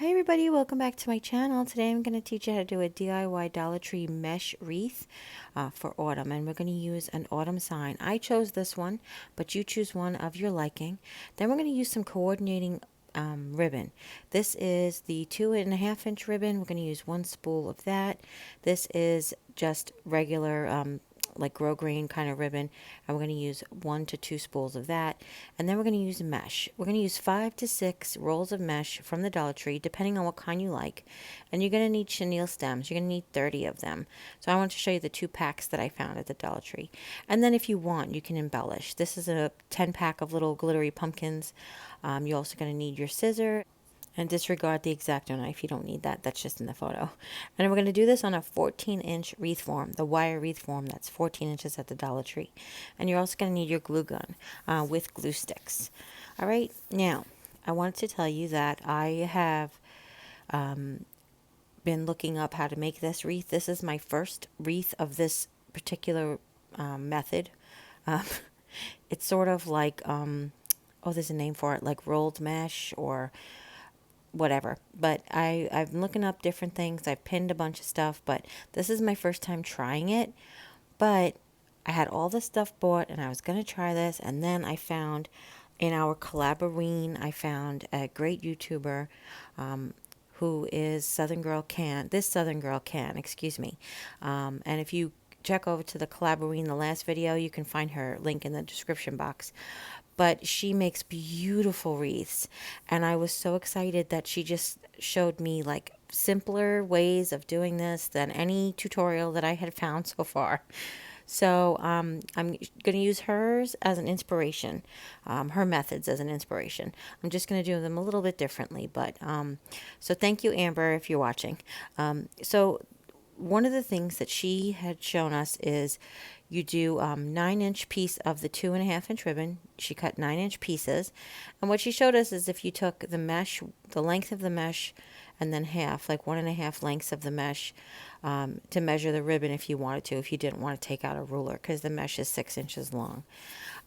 Hi everybody, welcome back to my channel. Today I'm going to teach you how to do a DIY Dollar Tree mesh wreath for autumn, and we're going to use an autumn sign. I chose this one, but you choose one of your liking. Then we're going to use some coordinating ribbon. This is the 2.5 inch ribbon. We're going to use one spool of that. This is just regular like grosgrain kind of ribbon, and we're going to use 1 to 2 spools of that. And then we're going to use mesh. We're going to use 5 to 6 rolls of mesh from the Dollar Tree, depending on what kind you like. And you're going to need chenille stems. You're going to need 30 of them. So I want to show you the 2 packs that I found at the Dollar Tree. And then if you want, you can embellish. This is a 10-pack of little glittery pumpkins. You're also going to need your scissor. And disregard the X-Acto knife. You don't need that. That's just in the photo. And we're going to do this on a 14-inch wreath form, the wire wreath form that's 14 inches at the Dollar Tree. And you're also going to need your glue gun with glue sticks. All right. Now, I wanted to tell you that I have been looking up how to make this wreath. This is my first wreath of this particular method. It's sort of like, oh, there's a name for it, like rolled mesh or whatever. But I've been looking up different things. I've pinned a bunch of stuff, but this is my first time trying it. But I had all this stuff bought and I was going to try this, and then I found in our collaborine, I found a great YouTuber who is Southern Girl Can. This Southern Girl Can, excuse me. And if you check over to the collaborine, the last video, you can find her link in the description box. But she makes beautiful wreaths, and I was so excited that she just showed me like simpler ways of doing this than any tutorial that I had found so far. So I'm going to use hers as an inspiration, her methods as an inspiration. I'm just going to do them a little bit differently, but so thank you, Amber, if you're watching. So one of the things that she had shown us is you do 9-inch piece of the 2.5-inch ribbon. She cut 9-inch pieces. And what she showed us is if you took the mesh, the length of the mesh, and then half, like 1.5 lengths of the mesh, to measure the ribbon if you wanted to, if you didn't want to take out a ruler, because the mesh is 6 inches long.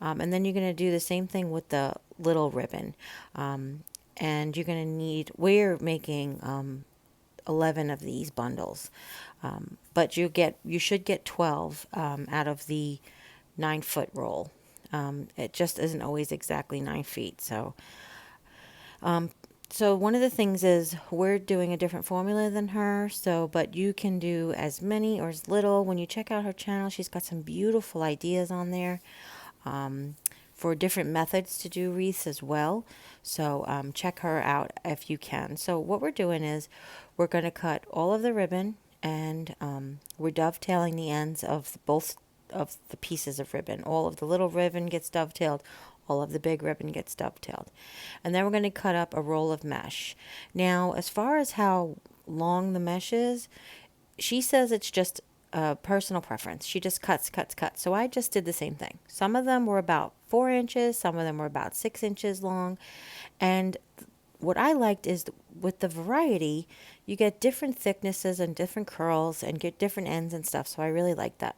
And then you're going to do the same thing with the little ribbon. And you're going to need, we're making 11 of these bundles, but you should get 12 out of the 9-foot roll. It just isn't always exactly 9 feet. So one of the things is we're doing a different formula than her. So, but you can do as many or as little. When you check out her channel, she's got some beautiful ideas on there for different methods to do wreaths as well. So check her out if you can. So what we're doing is we're going to cut all of the ribbon, and we're dovetailing the ends of both of the pieces of ribbon. All of the little ribbon gets dovetailed, all of the big ribbon gets dovetailed. And then we're going to cut up a roll of mesh. Now, as far as how long the mesh is, she says it's just personal preference. She just cuts. So I just did the same thing. Some of them were about 4 inches, some of them were about 6 inches long. And what I liked is with the variety, you get different thicknesses and different curls and get different ends and stuff. So I really like that.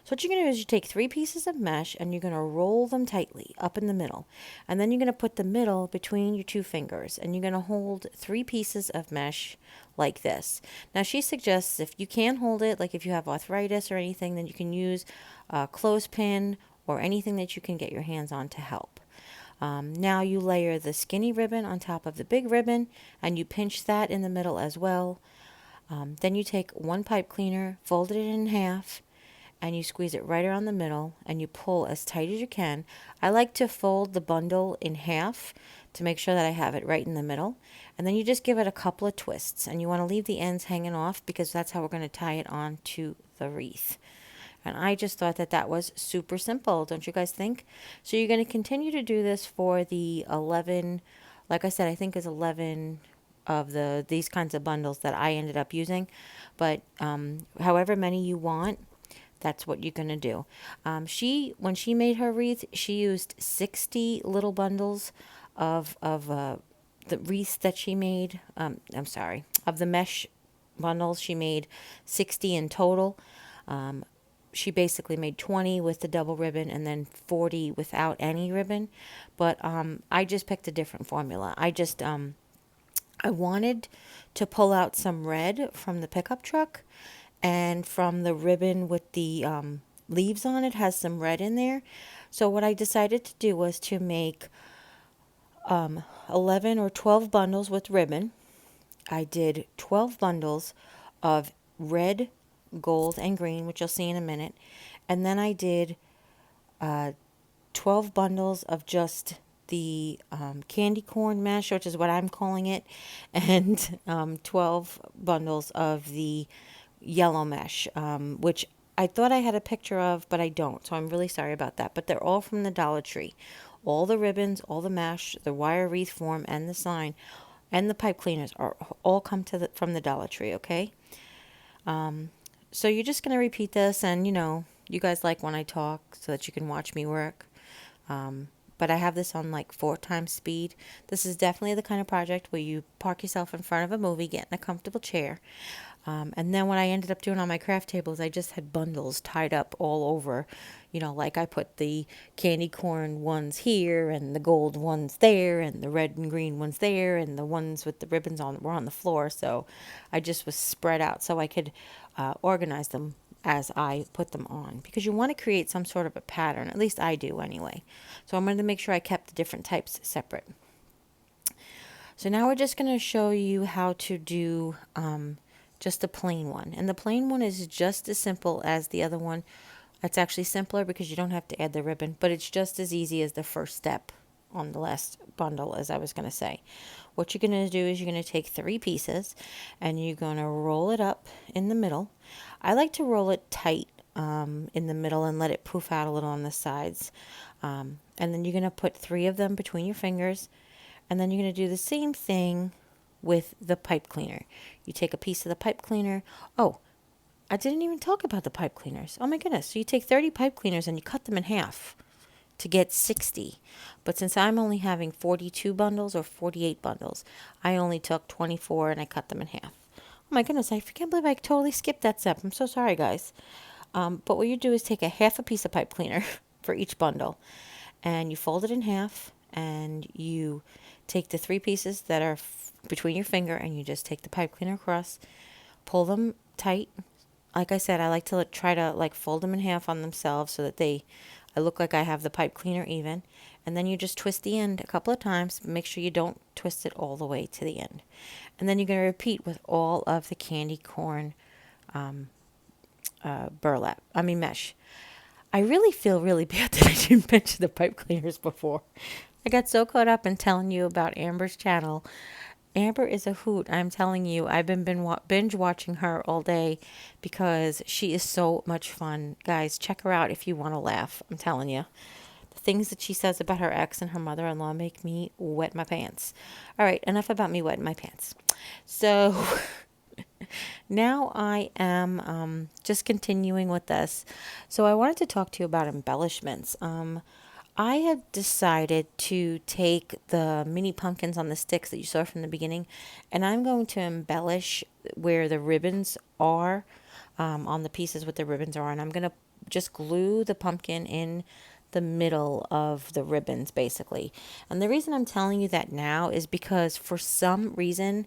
So what you're going to do is you take 3 pieces of mesh and you're going to roll them tightly up in the middle. And then you're going to put the middle between your 2 fingers, and you're going to hold 3 pieces of mesh like this. Now she suggests if you can't hold it, like if you have arthritis or anything, then you can use a clothespin or anything that you can get your hands on to help. Now you layer the skinny ribbon on top of the big ribbon, and you pinch that in the middle as well. Then you take 1 pipe cleaner, fold it in half, and you squeeze it right around the middle, and you pull as tight as you can. I like to fold the bundle in half to make sure that I have it right in the middle. And then you just give it a couple of twists, and you want to leave the ends hanging off because that's how we're going to tie it on to the wreath. And I just thought that that was super simple, don't you guys think? So you're going to continue to do this for the 11, like I said, I think is 11 of these kinds of bundles that I ended up using. But however many you want, that's what you're going to do. When she made her wreath, she used 60 little bundles of the wreaths that she made. I'm sorry, of the mesh bundles. She made 60 in total. She basically made 20 with the double ribbon and then 40 without any ribbon. But I just picked a different formula. I wanted to pull out some red from the pickup truck, and from the ribbon with the leaves on it has some red in there. So what I decided to do was to make 11 or 12 bundles with ribbon. I did 12 bundles of red, gold, and green, which you'll see in a minute. And then I did 12 bundles of just the candy corn mesh, which is what I'm calling it, and 12 bundles of the yellow mesh, which I thought I had a picture of, but I don't. So I'm really sorry about that. But they're all from the Dollar Tree. All the ribbons, all the mesh, the wire wreath form, and the sign, and the pipe cleaners are all come from the Dollar Tree. Okay. So you're just gonna repeat this, and you guys like when I talk so that you can watch me work. But I have this on like 4 times speed. This is definitely the kind of project where you park yourself in front of a movie, get in a comfortable chair. And then what I ended up doing on my craft tables, I just had bundles tied up all over. Like I put the candy corn ones here, and the gold ones there, and the red and green ones there, and the ones with the ribbons on were on the floor. So I just was spread out so I could organize them as I put them on, because you want to create some sort of a pattern. At least I do anyway. So I'm going to make sure I kept the different types separate. So now we're just going to show you how to do just a plain one. And the plain one is just as simple as the other one. It's actually simpler because you don't have to add the ribbon, but it's just as easy as the first step on the last bundle, as I was going to say. What you're going to do is you're going to take 3 pieces and you're going to roll it up in the middle. I like to roll it tight in the middle and let it poof out a little on the sides. And then you're going to put 3 of them between your fingers, and then you're going to do the same thing with the pipe cleaner. You take a piece of the pipe cleaner. Oh, I didn't even talk about the pipe cleaners. Oh my goodness. So you take 30 pipe cleaners and you cut them in half to get 60. But since I'm only having 42 bundles or 48 bundles, I only took 24 and I cut them in half. Oh my goodness, I can't believe I totally skipped that step. I'm so sorry, guys. But what you do is take a half a piece of pipe cleaner for each bundle, and you fold it in half, and you take the 3 pieces that are between your finger, and you just take the pipe cleaner across, pull them tight. Like I said, I like to try to fold them in half on themselves so that I look like I have the pipe cleaner even. And then you just twist the end a couple of times. Make sure you don't twist it all the way to the end. And then you're going to repeat with all of the candy corn mesh. I really feel really bad that I didn't mention the pipe cleaners before. I got so caught up in telling you about Amber's channel. Amber is a hoot. I'm telling you, I've been binge watching her all day because she is so much fun. Guys, check her out if you want to laugh. I'm telling you. The things that she says about her ex and her mother-in-law make me wet my pants. All right, enough about me wetting my pants. So now I am just continuing with this. So I wanted to talk to you about embellishments. I have decided to take the mini pumpkins on the sticks that you saw from the beginning, and I'm going to embellish where the ribbons are, on the pieces with the ribbons are, and I'm going to just glue the pumpkin in the middle of the ribbons, basically. And the reason I'm telling you that now is because for some reason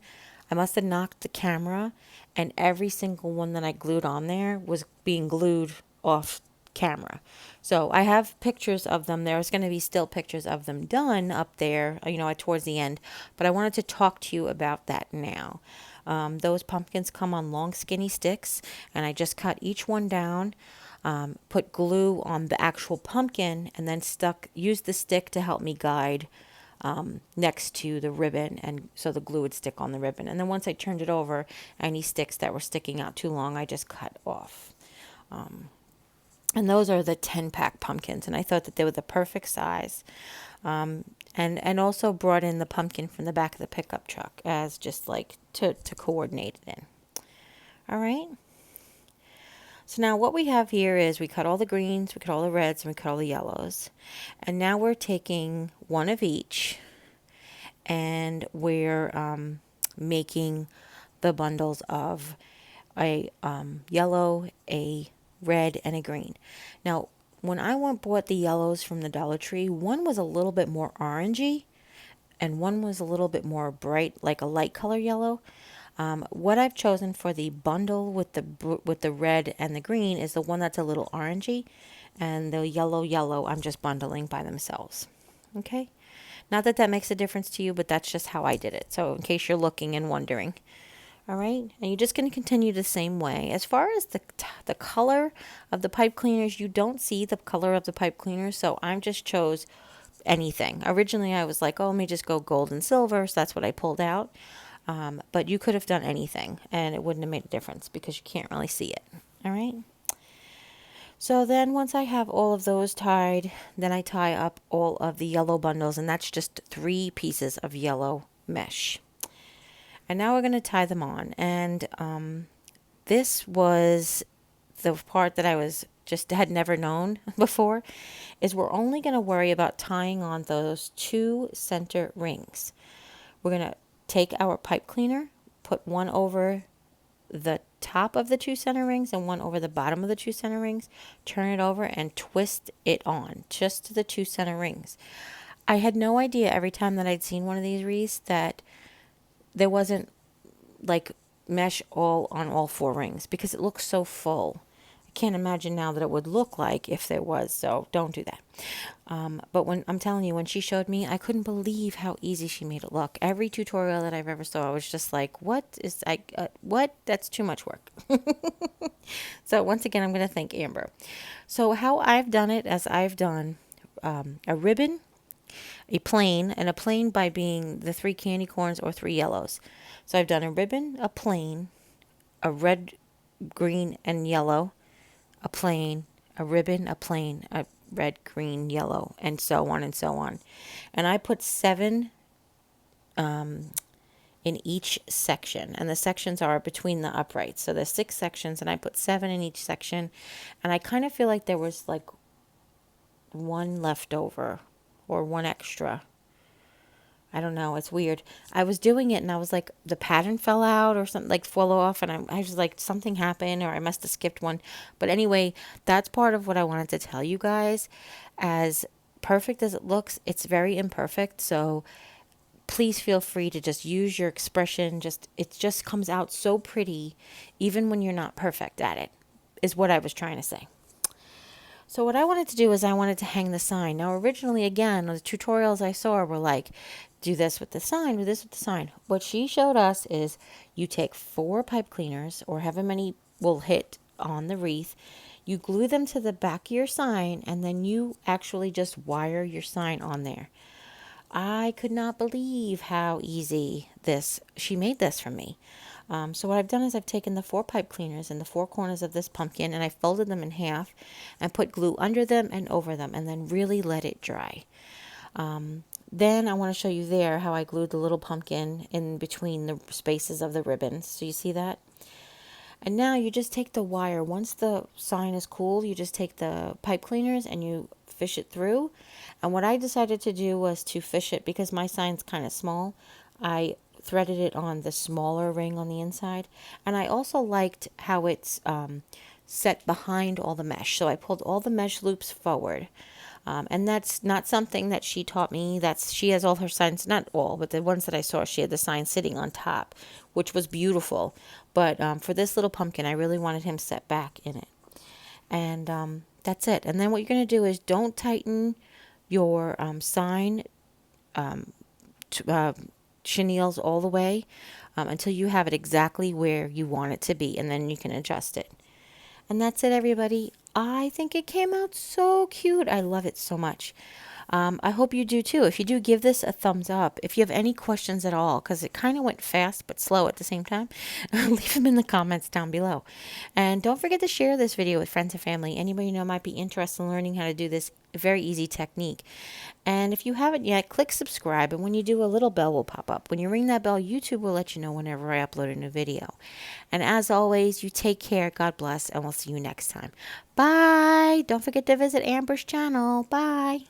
I must have knocked the camera, and every single one that I glued on there was being glued off camera. So I have pictures of them. There's going to be still pictures of them done up there, towards the end. But I wanted to talk to you about that now. Those pumpkins come on long, skinny sticks, and I just cut each one down, put glue on the actual pumpkin, and then used the stick to help me guide next to the ribbon, and so the glue would stick on the ribbon. And then once I turned it over, any sticks that were sticking out too long, I just cut off. And those are the 10-pack pumpkins, and I thought that they were the perfect size. And also brought in the pumpkin from the back of the pickup truck as just to coordinate it in. All right. So now what we have here is we cut all the greens, we cut all the reds, and we cut all the yellows. And now we're taking one of each, and we're making the bundles of a yellow, a red, and a green. Now, when I bought the yellows from the Dollar Tree, one was a little bit more orangey, and one was a little bit more bright, like a light color yellow. What I've chosen for the bundle with the red and the green is the one that's a little orangey, and the yellow I'm just bundling by themselves. Okay, not that that makes a difference to you, but that's just how I did it. So in case you're looking and wondering. All right, and you're just going to continue the same way. As far as the color of the pipe cleaners, you don't see the color of the pipe cleaners, so I just chose anything. Originally, I was like, oh, let me just go gold and silver, so that's what I pulled out. But you could have done anything, and it wouldn't have made a difference because you can't really see it. All right. So then once I have all of those tied, then I tie up all of the yellow bundles, and that's just 3 pieces of yellow mesh. And now we're going to tie them on. And this was the part that I was just had never known before, is we're only going to worry about tying on those 2 center rings. We're going to take our pipe cleaner, put one over the top of the 2 center rings and one over the bottom of the 2 center rings, turn it over and twist it on just to the 2 center rings. I had no idea every time that I'd seen one of these wreaths that there wasn't like mesh all on all 4 rings because it looks so full. I can't imagine now that it would look like if there was, so don't do that. But when I'm telling you, when she showed me, I couldn't believe how easy she made it look. Every tutorial that I've ever saw, I was just like, what? That's too much work. So once again, I'm going to thank Amber. So how I've done it, as I've done a ribbon, a plain, and a plain by being the 3 candy corns or 3 yellows. So I've done a ribbon, a plain, a red, green, and yellow, a plain, a ribbon, a plain, a red, green, yellow, and so on and so on. And I put 7 in each section, and the sections are between the uprights. So there's 6 sections, and I put 7 in each section. And I kind of feel like there was like 1 left over or 1 extra. I don't know. It's weird. I was doing it and I was like, the pattern fell out or something, like fell off. And I was like, something happened or I must have skipped one. But anyway, that's part of what I wanted to tell you guys. As perfect as it looks, it's very imperfect. So please feel free to just use your expression. It just comes out so pretty, even when you're not perfect at it, is what I was trying to say. So what I wanted to do is I wanted to hang the sign. Now, originally, again, the tutorials I saw were like, do this with the sign, do this with the sign. What she showed us is you take 4 pipe cleaners, or however many will hit on the wreath. You glue them to the back of your sign, and then you actually just wire your sign on there. I could not believe how easy she made this for me. So what I've done is I've taken the 4 pipe cleaners in the 4 corners of this pumpkin, and I folded them in half and put glue under them and over them, and then really let it dry. Then I want to show you there how I glued the little pumpkin in between the spaces of the ribbons. So you see that? And now you just take the wire. Once the sign is cool, you just take the pipe cleaners and you fish it through. And what I decided to do was to fish it, because my sign's kind of small, I threaded it on the smaller ring on the inside. And I also liked how it's set behind all the mesh. So I pulled all the mesh loops forward. And that's not something that she taught me. She has all her signs, not all, but the ones that I saw, she had the sign sitting on top, which was beautiful. But for this little pumpkin, I really wanted him set back in it. And that's it. And then what you're going to do is don't tighten your sign chenilles all the way until you have it exactly where you want it to be, and then you can adjust it. And that's it, everybody. I think it came out so cute. I love it so much. I hope you do too. If you do, give this a thumbs up. If you have any questions at all, because it kind of went fast but slow at the same time, leave them in the comments down below. And don't forget to share this video with friends and family. Anybody you know might be interested in learning how to do this very easy technique. And if you haven't yet, click subscribe. And when you do, a little bell will pop up. When you ring that bell, YouTube will let you know whenever I upload a new video. And as always, you take care. God bless. And we'll see you next time. Bye. Don't forget to visit Amber's channel. Bye.